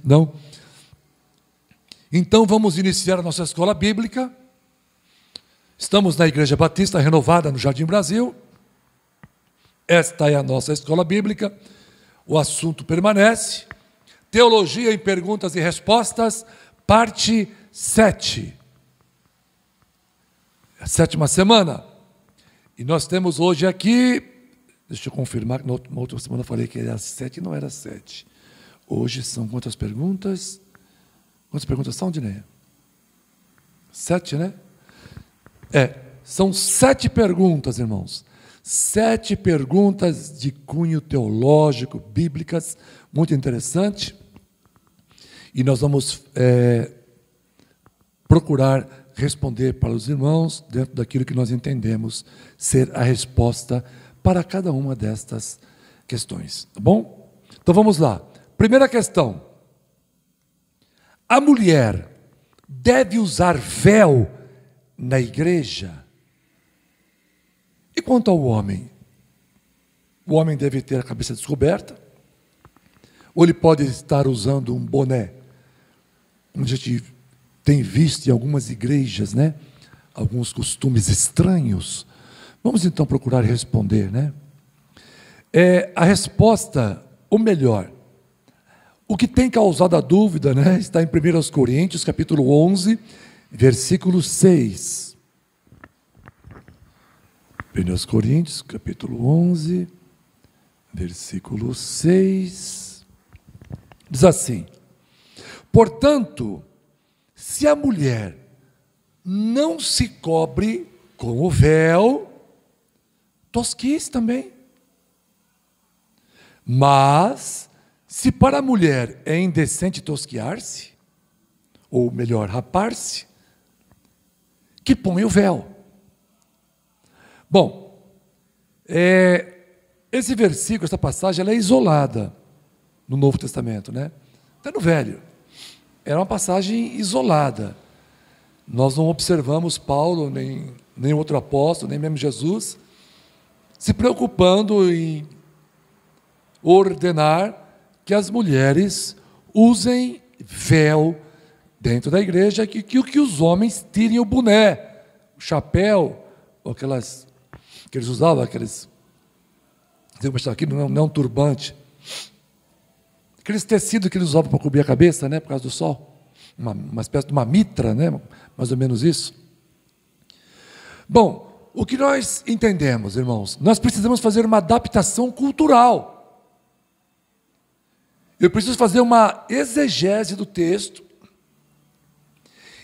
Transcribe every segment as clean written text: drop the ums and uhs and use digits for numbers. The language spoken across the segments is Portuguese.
Não? Então vamos iniciar a nossa escola bíblica. Estamos na Igreja Batista Renovada, no Jardim Brasil. Esta é a nossa escola bíblica. O assunto permanece. Teologia em perguntas e respostas, parte 7. A 7ª semana. E nós temos hoje aqui, deixa eu confirmar, que na outra semana eu falei que era 7 e não era 7. Hoje são quantas perguntas? Quantas perguntas são, Dineia? 7, né? São 7 perguntas, irmãos. 7 perguntas de cunho teológico, bíblicas, muito interessante. E nós vamos procurar responder para os irmãos dentro daquilo que nós entendemos ser a resposta para cada uma destas questões. Tá bom? Então vamos lá. Primeira questão. A mulher deve usar véu na igreja? E quanto ao homem? O homem deve ter a cabeça descoberta? Ou ele pode estar usando um boné? Como a gente tem visto em algumas igrejas, né? Alguns costumes estranhos. Vamos então procurar responder, né? A resposta, ou melhor, o que tem causado a dúvida, né? Está em 1 Coríntios, capítulo 11, versículo 6. 1 Coríntios, capítulo 11, versículo 6. Diz assim: portanto, se a mulher não se cobre com o véu, tosquice também. Mas, se para a mulher é indecente tosquiar-se, ou melhor, rapar-se, que põe o véu. Bom, esse versículo, essa passagem, ela é isolada no Novo Testamento, né? Até no Velho. Era uma passagem isolada. Nós não observamos Paulo, nem outro apóstolo, nem mesmo Jesus, se preocupando em ordenar que as mulheres usem véu dentro da igreja, que os homens tirem o boné, o chapéu, ou que eles usavam, aqueles aqui não é um turbante, aqueles tecidos que eles usavam para cobrir a cabeça, né, por causa do sol, uma espécie de uma mitra, né, mais ou menos isso. Bom, o que nós entendemos, irmãos? Nós precisamos fazer uma adaptação cultural. Eu preciso fazer uma exegese do texto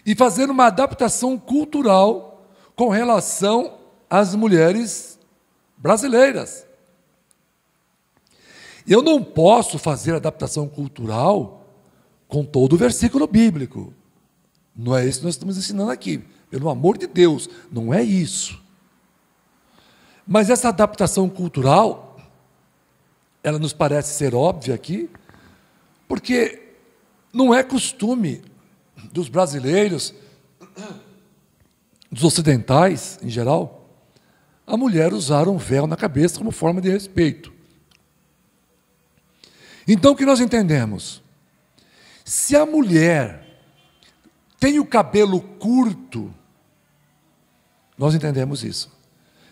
e fazer uma adaptação cultural com relação às mulheres brasileiras. Eu não posso fazer adaptação cultural com todo o versículo bíblico. Não é isso que nós estamos ensinando aqui. Pelo amor de Deus, não é isso. Mas essa adaptação cultural, ela nos parece ser óbvia aqui, porque não é costume dos brasileiros, dos ocidentais em geral, a mulher usar um véu na cabeça como forma de respeito. Então, o que nós entendemos? Se a mulher tem o cabelo curto, nós entendemos isso.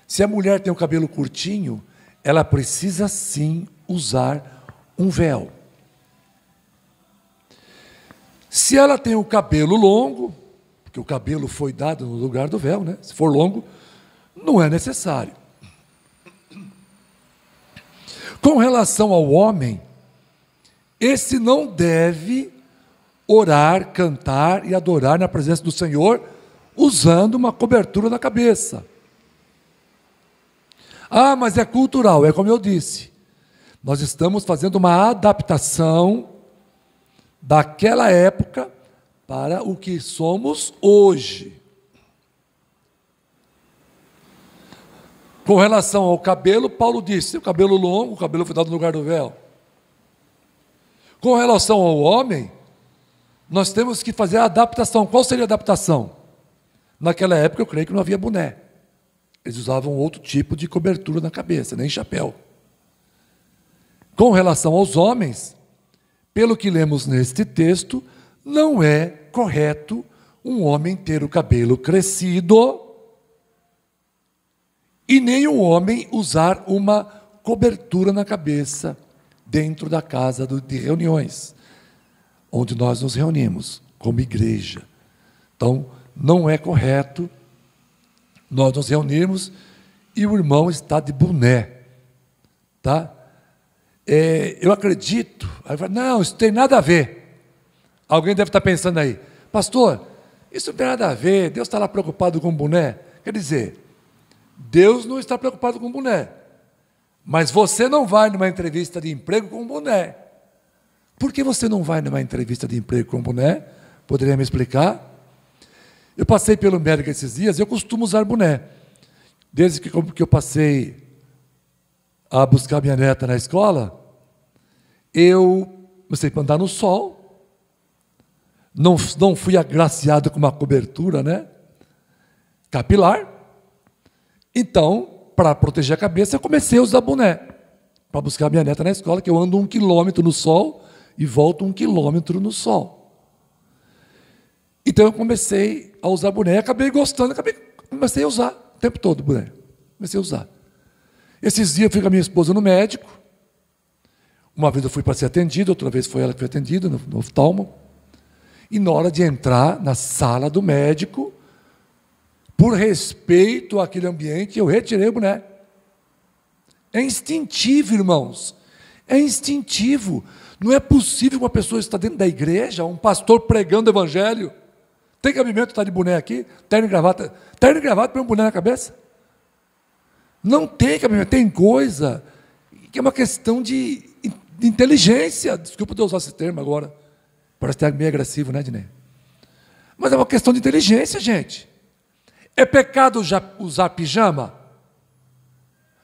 Se a mulher tem o cabelo curtinho, ela precisa sim usar um véu. Se ela tem o cabelo longo, porque o cabelo foi dado no lugar do véu, né? Se for longo, não é necessário. Com relação ao homem, esse não deve orar, cantar e adorar na presença do Senhor usando uma cobertura na cabeça. Ah, mas é cultural, é como eu disse. Nós estamos fazendo uma adaptação daquela época para o que somos hoje. Com relação ao cabelo, Paulo disse, o cabelo longo, o cabelo foi dado no lugar do véu. Com relação ao homem, nós temos que fazer a adaptação. Qual seria a adaptação? Naquela época, eu creio que não havia boné. Eles usavam outro tipo de cobertura na cabeça, nem chapéu. Com relação aos homens, pelo que lemos neste texto, não é correto um homem ter o cabelo crescido e nem um homem usar uma cobertura na cabeça dentro da casa de reuniões, onde nós nos reunimos como igreja. Então, não é correto nós nos reunirmos e o irmão está de boné, tá? Eu acredito, não, isso tem nada a ver. Alguém deve estar pensando aí, pastor, isso não tem nada a ver, Deus está lá preocupado com o boné. Quer dizer, Deus não está preocupado com o boné, mas você não vai numa entrevista de emprego com boné. Por que você não vai numa entrevista de emprego com boné? Poderia me explicar? Eu passei pelo médico esses dias, eu costumo usar boné. Desde que eu passei a buscar minha neta na escola, eu comecei a andar no sol, não fui agraciado com uma cobertura, né, capilar. Então, para proteger a cabeça, eu comecei a usar boné, para buscar minha neta na escola, que eu ando 1 quilômetro no sol e volto 1 quilômetro no sol. Então, eu comecei a usar boné, acabei gostando, comecei a usar o tempo todo boné, comecei a usar. Esses dias eu fui com a minha esposa no médico. Uma vez eu fui para ser atendido, outra vez foi ela que foi atendida no oftalmo. E na hora de entrar na sala do médico, por respeito àquele ambiente, eu retirei o boné. É instintivo, irmãos. É instintivo. Não é possível que uma pessoa está dentro da igreja, um pastor pregando o evangelho. Tem cabimento estar de boné aqui? Terno e gravata. Terno e gravata põe um boné na cabeça? Não tem cabimento. Tem coisa que é uma questão de inteligência. Desculpa eu usar esse termo agora. Parece até meio agressivo, né, Dinei? Mas é uma questão de inteligência, gente. É pecado já usar pijama?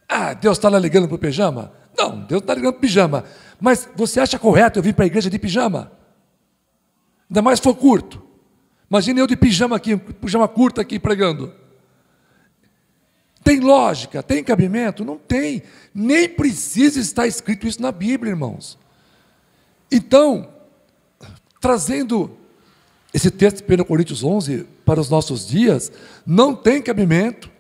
Ah, Deus está lá ligando para o pijama? Não, Deus não está ligando para o pijama. Mas você acha correto eu vir para a igreja de pijama? Ainda mais se for curto. Imagine eu de pijama aqui, pijama curto aqui pregando. Tem lógica? Tem cabimento? Não tem. Nem precisa estar escrito isso na Bíblia, irmãos. Então, trazendo esse texto de 1 Coríntios 11 para os nossos dias, não tem cabimento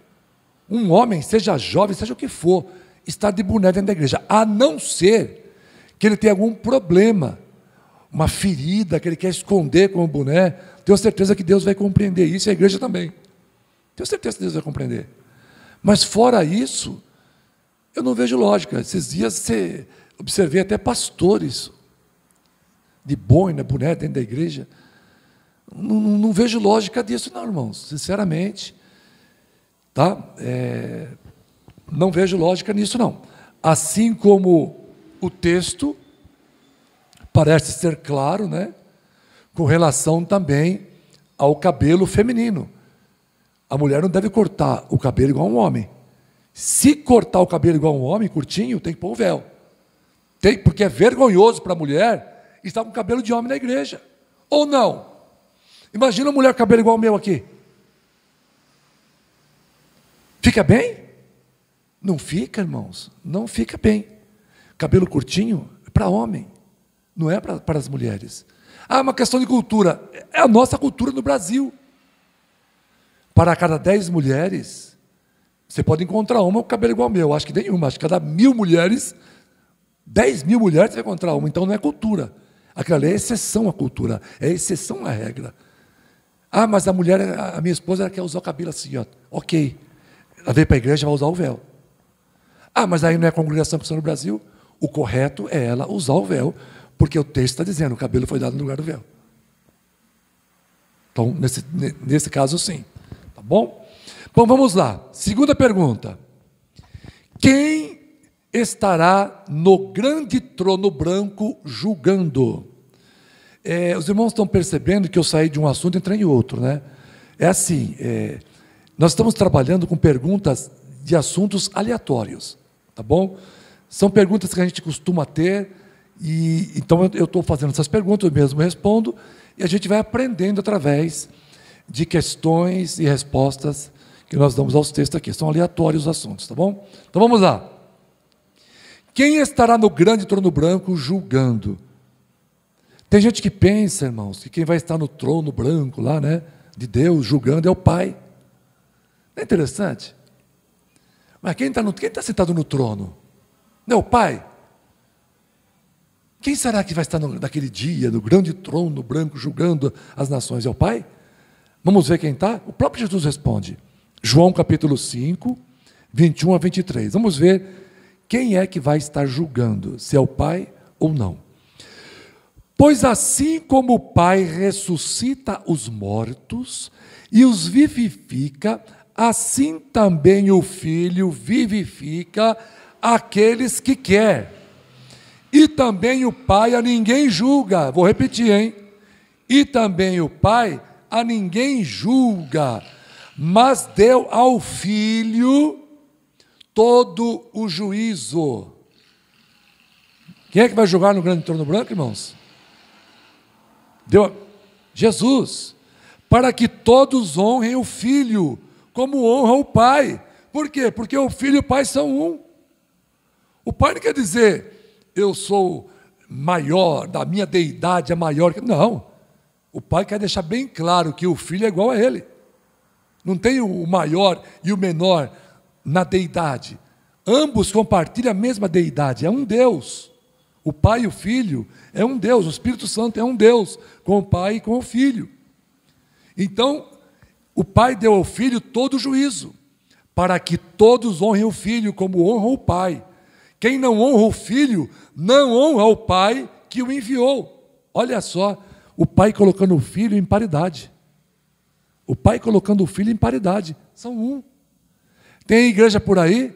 um homem, seja jovem, seja o que for, estar de boné dentro da igreja, a não ser que ele tenha algum problema, uma ferida que ele quer esconder com o boné. Tenho certeza que Deus vai compreender isso, e a igreja também. Tenho certeza que Deus vai compreender. Mas fora isso, eu não vejo lógica. Esses dias observei até pastores de boina, boné dentro da igreja. Não vejo lógica disso, não, irmãos, sinceramente. Tá? Não vejo lógica nisso, não. Assim como o texto parece ser claro, né, com relação também ao cabelo feminino. A mulher não deve cortar o cabelo igual um homem. Se cortar o cabelo igual um homem, curtinho, tem que pôr o véu. Porque é vergonhoso para a mulher estar com cabelo de homem na igreja. Ou não? Imagina uma mulher com cabelo igual o meu aqui. Fica bem? Não fica, irmãos. Não fica bem. Cabelo curtinho é para homem, não é para as mulheres. Ah, uma questão de cultura. É a nossa cultura no Brasil. Para cada 10 mulheres, você pode encontrar uma com cabelo igual ao meu. Acho que nenhuma. Acho que cada 1.000 mulheres, 10.000 mulheres, você vai encontrar uma. Então não é cultura. Aquilo ali é exceção à cultura. É exceção à regra. Ah, mas a minha esposa, ela quer usar o cabelo assim, ó. Ok. Ela veio para a igreja, vai usar o véu. Ah, mas aí não é congregação cristã no Brasil? O correto é ela usar o véu, porque o texto está dizendo, o cabelo foi dado no lugar do véu. Então, nesse caso, sim. Tá bom? Bom, vamos lá. Segunda pergunta. Quem estará no grande trono branco julgando? Os irmãos estão percebendo que eu saí de um assunto e entrei em outro, né? É assim, nós estamos trabalhando com perguntas de assuntos aleatórios, tá bom? São perguntas que a gente costuma ter, e então eu estou fazendo essas perguntas, eu mesmo respondo, e a gente vai aprendendo através de questões e respostas que nós damos aos textos aqui. São aleatórios os assuntos, tá bom? Então vamos lá. Quem estará no grande trono branco julgando? Tem gente que pensa, irmãos, que quem vai estar no trono branco lá, né, de Deus, julgando, é o Pai. Não é interessante? Mas quem está sentado no trono? Não é o Pai? Quem será que vai estar naquele dia, no grande trono branco, julgando as nações? É o Pai? Vamos ver quem está? O próprio Jesus responde. João capítulo 5, 21 a 23. Vamos ver quem é que vai estar julgando, se é o Pai ou não. Pois assim como o Pai ressuscita os mortos e os vivifica, assim também o Filho vivifica aqueles que quer. E também o Pai a ninguém julga. Vou repetir, hein? E também o Pai a ninguém julga, mas deu ao Filho todo o juízo. Quem é que vai julgar no grande trono branco, irmãos? Jesus, para que todos honrem o Filho, como honra o Pai. Por quê? Porque o Filho e o Pai são um. O Pai não quer dizer, eu sou maior, da minha deidade é maior. Não, o Pai quer deixar bem claro que o Filho é igual a Ele. Não tem o maior e o menor na deidade. Ambos compartilham a mesma deidade, é um Deus. O Pai e o Filho é um Deus, o Espírito Santo é um Deus, com o Pai e com o Filho. Então, o Pai deu ao Filho todo o juízo, para que todos honrem o Filho como honram o Pai. Quem não honra o Filho, não honra o Pai que o enviou. Olha só, o Pai colocando o Filho em paridade. O Pai colocando o Filho em paridade. São um. Tem igreja por aí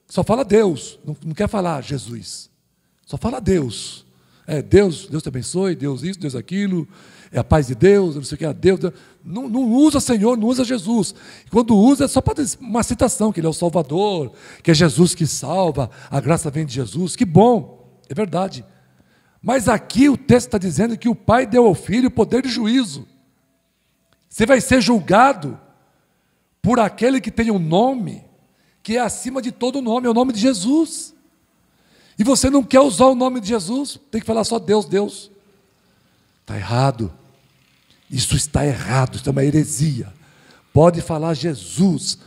que só fala Deus, não quer falar Jesus. Só fala Deus. Deus te abençoe, Deus isso, Deus aquilo, é a paz de Deus, não sei o que é Deus. Não usa Senhor, não usa Jesus. Quando usa é só para uma citação, que Ele é o Salvador, que é Jesus que salva, a graça vem de Jesus. Que bom, é verdade. Mas aqui o texto está dizendo que o Pai deu ao Filho o poder de juízo. Você vai ser julgado por aquele que tem um nome, que é acima de todo nome, é o nome de Jesus. E você não quer usar o nome de Jesus, tem que falar só Deus, Deus. Está errado. Isso está errado, isso é uma heresia. Pode falar Jesus.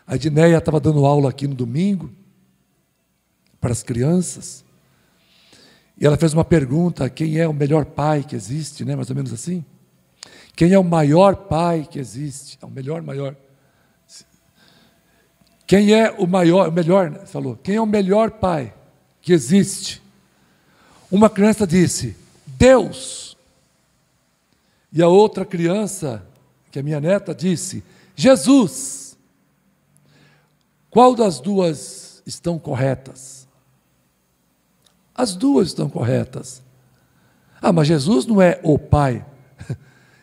A Edneia estava dando aula aqui no domingo, para as crianças, e ela fez uma pergunta: quem é o melhor pai que existe, né? Mais ou menos assim. Quem é o maior pai que existe? É o maior. Quem é o melhor, falou, quem é o melhor pai que existe? Uma criança disse, Deus. E a outra criança, que é minha neta, disse, Jesus. Qual das duas estão corretas? As duas estão corretas. Mas Jesus não é o Pai.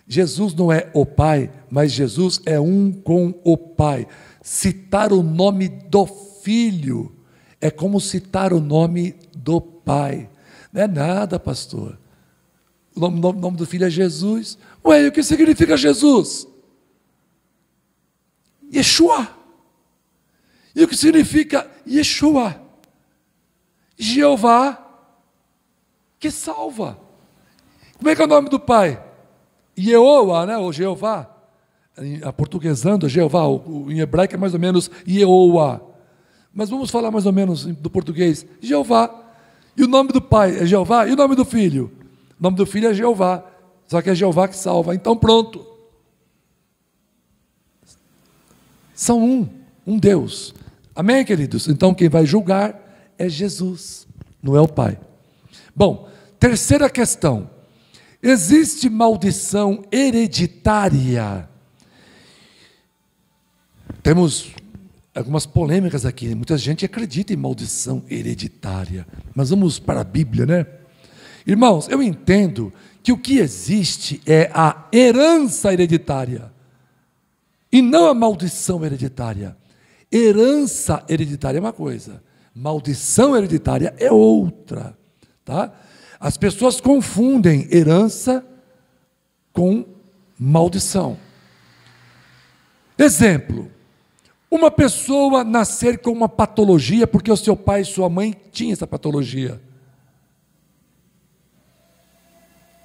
Jesus não é o Pai, mas Jesus é um com o Pai. Citar o nome do Filho é como citar o nome do Pai. Não é nada, pastor. O nome do Filho é Jesus. Ué, e o que significa Jesus? Yeshua. E o que significa Yeshua? Jeová, que salva. Como é que é o nome do Pai? Yehowa, né? Ou Jeová. Aportuguesando, Jeová, em hebraico é mais ou menos Yehowa. Mas vamos falar mais ou menos do português. Jeová. E o nome do Pai é Jeová? E o nome do Filho? O nome do Filho é Jeová. Só que é Jeová que salva. Então pronto. São um Deus. Amém, queridos? Então quem vai julgar é Jesus, não é o Pai. Bom, terceira questão. Existe maldição hereditária? Temos algumas polêmicas aqui. Muita gente acredita em maldição hereditária. Mas vamos para a Bíblia, né? Irmãos, eu entendo que o que existe é a herança hereditária e não a maldição hereditária. Herança hereditária é uma coisa, maldição hereditária é outra, tá? As pessoas confundem herança com maldição. Exemplo, uma pessoa nascer com uma patologia porque o seu pai e sua mãe tinham essa patologia.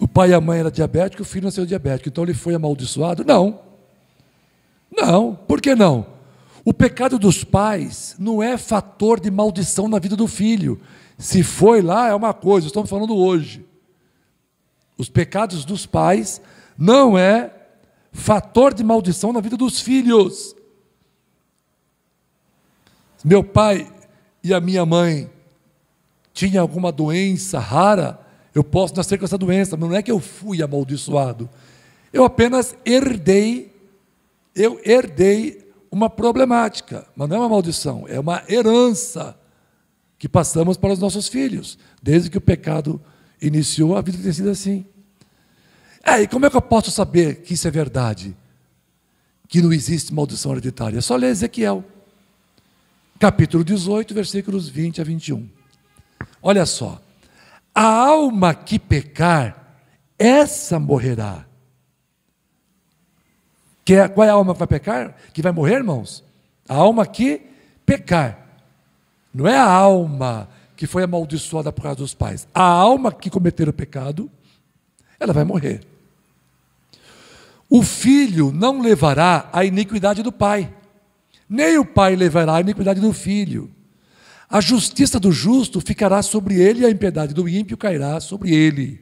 o pai e a mãe eram diabéticos, o filho nasceu diabético, então ele foi amaldiçoado? Não. Não, por que não? O pecado dos pais não é fator de maldição na vida do filho. Se foi lá, é uma coisa, estamos falando hoje. Os pecados dos pais não é fator de maldição na vida dos filhos. Meu pai e a minha mãe tinham alguma doença rara, eu posso nascer com essa doença, mas não é que eu fui amaldiçoado. Eu apenas herdei uma problemática, mas não é uma maldição, é uma herança que passamos para os nossos filhos. Desde que o pecado iniciou, a vida tem sido assim. E como é que eu posso saber que isso é verdade? Que não existe maldição hereditária? É só ler Ezequiel, capítulo 18, versículos 20 a 21. Olha só. A alma que pecar, essa morrerá. Qual é a alma que vai pecar? Que vai morrer, irmãos? A alma que pecar. Não é a alma que foi amaldiçoada por causa dos pais. A alma que cometer o pecado, ela vai morrer. O filho não levará a iniquidade do pai, nem o pai levará a iniquidade do filho. A justiça do justo ficará sobre ele e a impiedade do ímpio cairá sobre ele.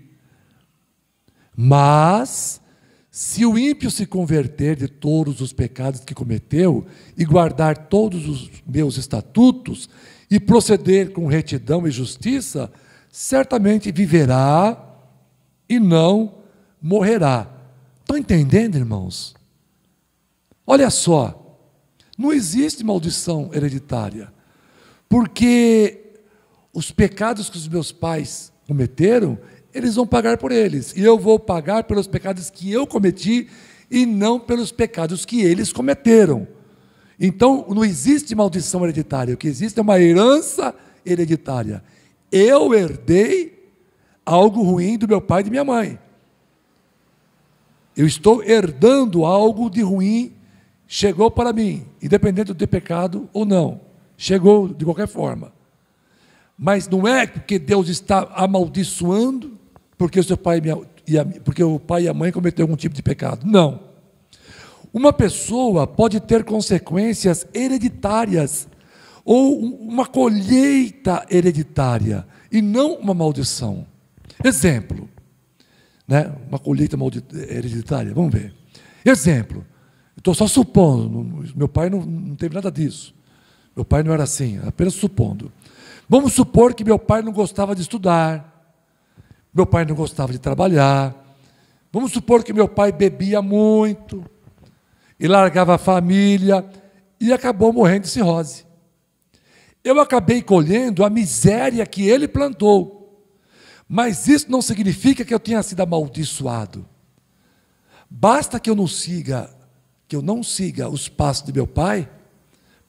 Mas, se o ímpio se converter de todos os pecados que cometeu e guardar todos os meus estatutos e proceder com retidão e justiça, certamente viverá e não morrerá. Estão entendendo, irmãos? Olha só, não existe maldição hereditária, porque os pecados que os meus pais cometeram, eles vão pagar por eles, e eu vou pagar pelos pecados que eu cometi e não pelos pecados que eles cometeram. Então, não existe maldição hereditária, o que existe é uma herança hereditária. Eu herdei algo ruim do meu pai e de minha mãe. Eu estou herdando algo de ruim, chegou para mim, independente de ter pecado ou não. Chegou de qualquer forma. Mas não é porque Deus está amaldiçoando porque porque o pai e a mãe cometeram algum tipo de pecado. Não. Uma pessoa pode ter consequências hereditárias ou uma colheita hereditária e não uma maldição. Exemplo, né? Uma colheita hereditária, vamos ver. Exemplo, estou só supondo, meu pai não teve nada disso. Meu pai não era assim, apenas supondo. Vamos supor que meu pai não gostava de estudar, meu pai não gostava de trabalhar. Vamos supor que meu pai bebia muito e largava a família e acabou morrendo de cirrose. Eu acabei colhendo a miséria que ele plantou, mas isso não significa que eu tenha sido amaldiçoado. Basta que eu não siga os passos de meu pai,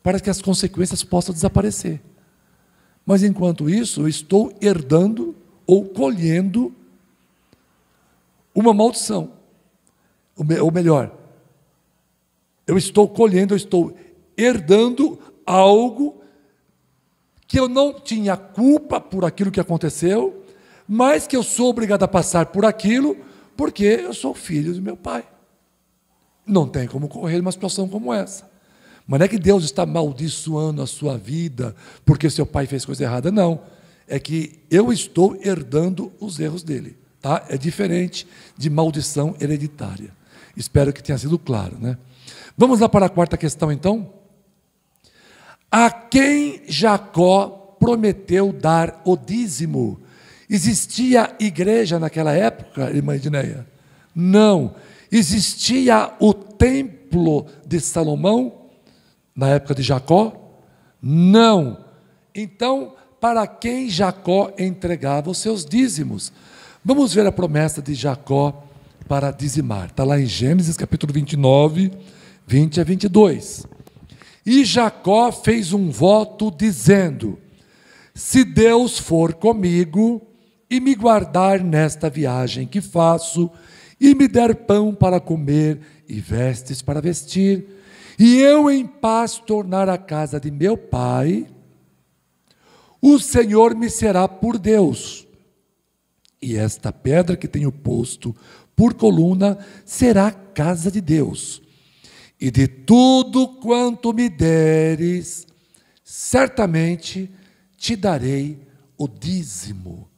para que as consequências possam desaparecer. Mas enquanto isso, eu estou herdando ou colhendo uma maldição. Ou melhor, eu estou herdando algo que eu não tinha culpa por aquilo que aconteceu, mas que eu sou obrigado a passar por aquilo, porque eu sou filho do meu pai. Não tem como correr uma situação como essa. Mas não é que Deus está amaldiçoando a sua vida porque seu pai fez coisa errada, não. É que eu estou herdando os erros dele. Tá? É diferente de maldição hereditária. Espero que tenha sido claro, né? Vamos lá para a quarta questão, então. A quem Jacó prometeu dar o dízimo? Existia igreja naquela época, irmã Edneia? Não. Existia o templo de Salomão na época de Jacó? Não. Então, para quem Jacó entregava os seus dízimos? Vamos ver a promessa de Jacó para dizimar. Está lá em Gênesis, capítulo 29, 20 a 22. E Jacó fez um voto dizendo: se Deus for comigo e me guardar nesta viagem que faço, e me der pão para comer e vestes para vestir, e eu em paz tornar a casa de meu pai, o Senhor me será por Deus, E esta pedra que tenho posto por coluna será a casa de Deus. E de tudo quanto me deres, certamente te darei o dízimo.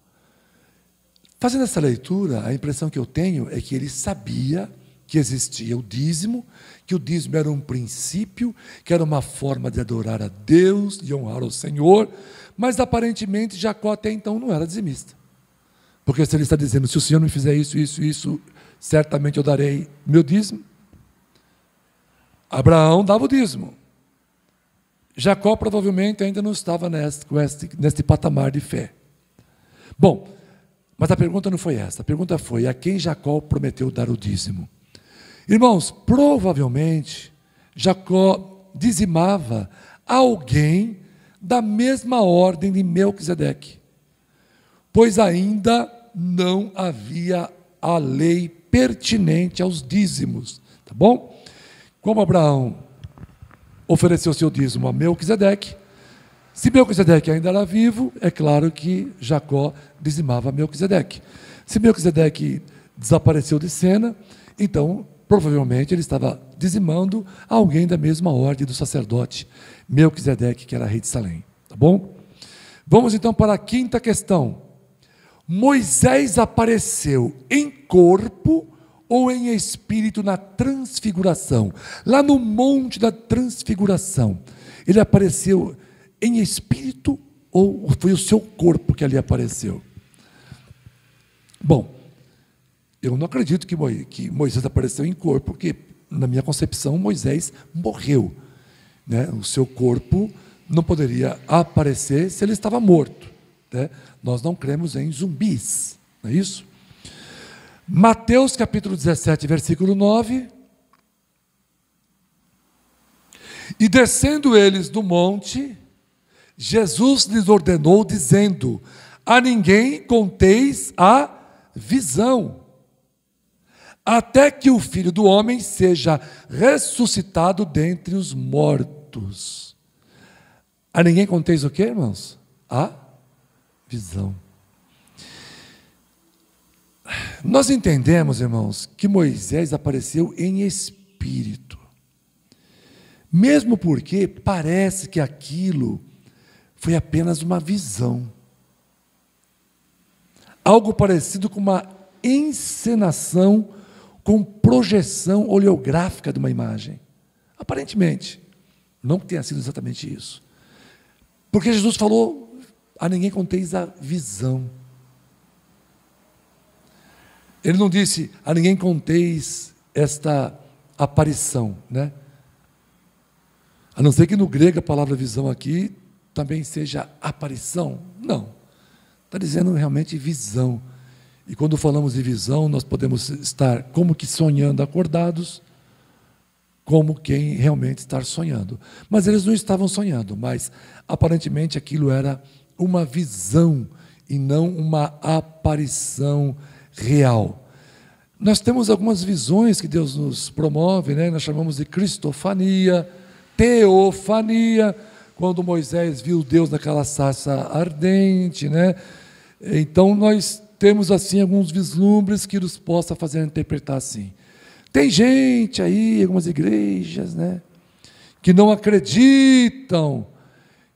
Fazendo essa leitura, a impressão que eu tenho é que ele sabia que existia o dízimo, que o dízimo era um princípio, que era uma forma de adorar a Deus, de honrar o Senhor, mas aparentemente Jacó até então não era dizimista. Porque se ele está dizendo, se o Senhor me fizer isso, isso, isso, certamente eu darei meu dízimo. Abraão dava o dízimo. Jacó provavelmente ainda não estava neste patamar de fé. Bom, mas a pergunta não foi essa. A pergunta foi, a quem Jacó prometeu dar o dízimo? Irmãos, provavelmente Jacó dizimava alguém da mesma ordem de Melquisedeque, pois ainda não havia a lei pertinente aos dízimos, tá bom? Como Abraão ofereceu seu dízimo a Melquisedeque, se Melquisedeque ainda era vivo, é claro que Jacó dizimava Melquisedeque. Se Melquisedeque desapareceu de cena, então provavelmente ele estava dizimando alguém da mesma ordem do sacerdote Melquisedeque, que era rei de Salém, tá bom? Vamos então para a quinta questão. Moisés apareceu em corpo ou em espírito na transfiguração? Lá no monte da transfiguração, ele apareceu em espírito ou foi o seu corpo que ali apareceu? Bom, eu não acredito que Moisés apareceu em corpo, porque na minha concepção Moisés morreu, né? O seu corpo não poderia aparecer se ele estava morto, né? Nós não cremos em zumbis, não é isso? Mateus capítulo 17, versículo 9. E descendo eles do monte, Jesus lhes ordenou, dizendo: a ninguém conteis a visão, até que o Filho do Homem seja ressuscitado dentre os mortos. A ninguém conteis o quê, irmãos? A visão. Nós entendemos, irmãos, que Moisés apareceu em espírito, mesmo porque parece que aquilo foi apenas uma visão, algo parecido com uma encenação com projeção oleográfica de uma imagem. Aparentemente, não tenha sido exatamente isso, porque Jesus falou: a ninguém conteis a visão. Ele não disse: a ninguém conteis esta aparição, né? A não ser que no grego a palavra visão aqui também seja aparição. Não, está dizendo realmente visão. E quando falamos de visão, nós podemos estar como que sonhando acordados, como quem realmente está sonhando. Mas eles não estavam sonhando, mas aparentemente aquilo era uma visão e não uma aparição real. Nós temos algumas visões que Deus nos promove, né? Nós chamamos de cristofania, teofania, quando Moisés viu Deus naquela sarça ardente, né? Então nós temos assim alguns vislumbres que nos possa fazer interpretar assim. Tem gente aí, algumas igrejas, né, que não acreditam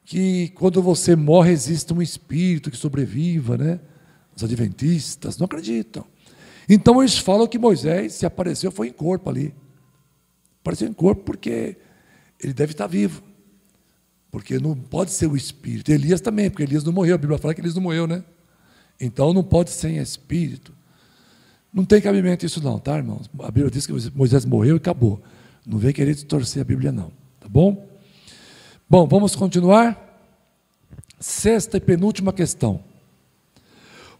que quando você morre existe um espírito que sobreviva, né? Os adventistas não acreditam. Então eles falam que Moisés, se apareceu, foi em corpo ali. Apareceu em corpo porque ele deve estar vivo. Porque não pode ser o espírito. Elias também, porque Elias não morreu. A Bíblia fala que Elias não morreu, né? Então não pode ser em espírito. Não tem cabimento isso não, tá, irmãos? A Bíblia diz que Moisés morreu e acabou. Não vem querer distorcer a Bíblia não, tá bom? Bom, vamos continuar? Sexta e penúltima questão.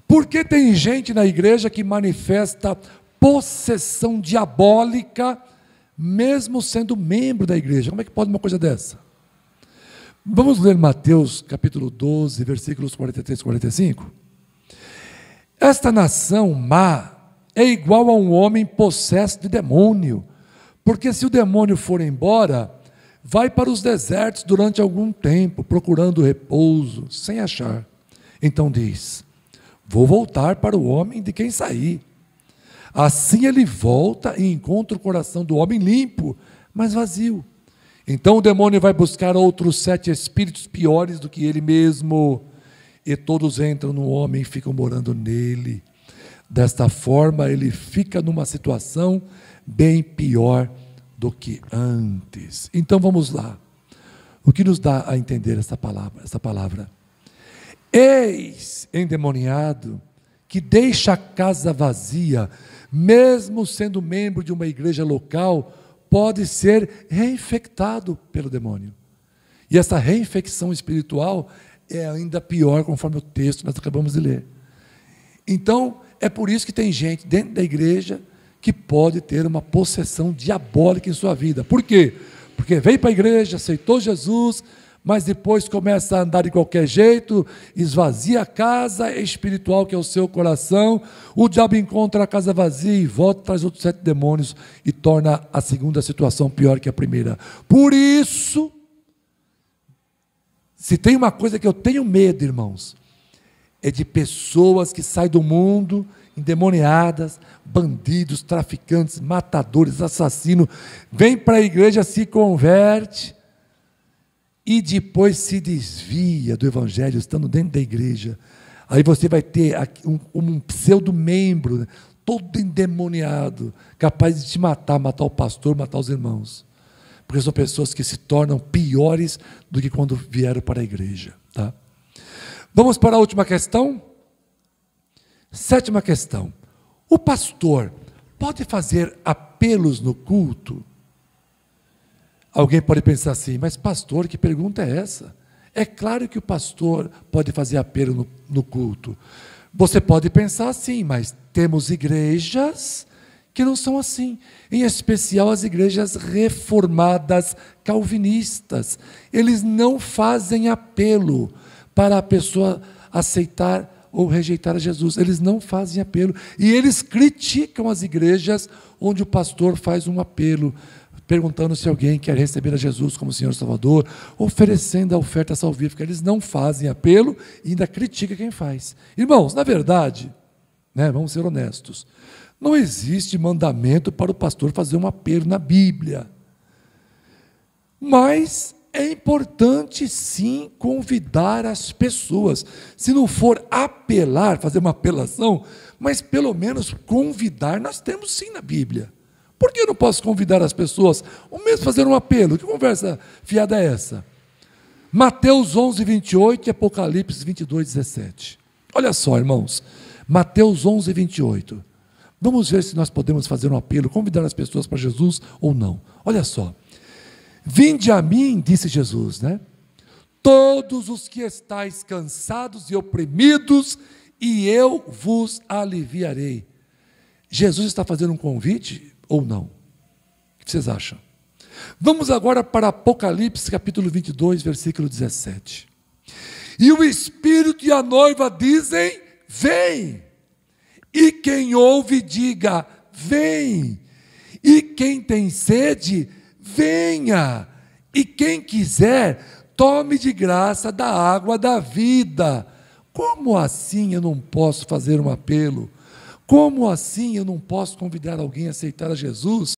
Por que tem gente na igreja que manifesta possessão diabólica, mesmo sendo membro da igreja? Como é que pode uma coisa dessa? Vamos ler Mateus capítulo 12, versículos 43 e 45? Esta nação má é igual a um homem possesso de demônio, porque se o demônio for embora, vai para os desertos durante algum tempo, procurando repouso, sem achar. Então diz: Vou voltar para o homem de quem saí. Assim ele volta e encontra o coração do homem limpo, mas vazio. Então o demônio vai buscar outros 7 espíritos piores do que ele mesmo, e todos entram no homem e ficam morando nele. Desta forma, ele fica numa situação bem pior do que antes. Então vamos lá. O que nos dá a entender essa palavra? Eis endemoniado que deixa a casa vazia, mesmo sendo membro de uma igreja local, pode ser reinfectado pelo demônio. E essa reinfecção espiritual é ainda pior, conforme o texto que nós acabamos de ler. Então, é por isso que tem gente dentro da igreja que pode ter uma possessão diabólica em sua vida. Por quê? Porque veio para a igreja, aceitou Jesus, mas depois começa a andar de qualquer jeito, esvazia a casa espiritual que é o seu coração, o diabo encontra a casa vazia e volta, traz outros 7 demônios e torna a segunda situação pior que a primeira. Por isso, se tem uma coisa que eu tenho medo, irmãos, é de pessoas que saem do mundo endemoniadas, bandidos, traficantes, matadores, assassinos, vêm para a igreja, se converte e depois se desvia do evangelho, estando dentro da igreja. Aí você vai ter um pseudo-membro, né, todo endemoniado, capaz de te matar o pastor, matar os irmãos. Porque são pessoas que se tornam piores do que quando vieram para a igreja. Tá? Vamos para a última questão? 7ª questão. O pastor pode fazer apelos no culto? Alguém pode pensar assim, mas pastor, que pergunta é essa? É claro que o pastor pode fazer apelo no culto. Você pode pensar assim, mas temos igrejas que não são assim. Em especial as igrejas reformadas calvinistas. Eles não fazem apelo para a pessoa aceitar ou rejeitar a Jesus. Eles não fazem apelo. E eles criticam as igrejas onde o pastor faz um apelo, perguntando se alguém quer receber a Jesus como Senhor e Salvador, oferecendo a oferta salvífica. Eles não fazem apelo e ainda criticam quem faz. Irmãos, na verdade, né, vamos ser honestos, não existe mandamento para o pastor fazer um apelo na Bíblia. Mas é importante sim convidar as pessoas. Se não for apelar, fazer uma apelação, mas pelo menos convidar, nós temos sim na Bíblia. Por que eu não posso convidar as pessoas, ou mesmo fazer um apelo? Que conversa fiada é essa? Mateus 11, 28 e Apocalipse 22, 17. Olha só, irmãos, Mateus 11, 28. Vamos ver se nós podemos fazer um apelo, convidar as pessoas para Jesus ou não. Olha só. Vinde a mim, disse Jesus, né? Todos os que estáis cansados e oprimidos, e eu vos aliviarei. Jesus está fazendo um convite ou não? O que vocês acham? Vamos agora para Apocalipse, capítulo 22, versículo 17. E o Espírito e a noiva dizem, vem. E quem ouve, diga, vem. E quem tem sede, venha. E quem quiser, tome de graça da água da vida. Como assim eu não posso fazer um apelo? Como assim eu não posso convidar alguém a aceitar a Jesus?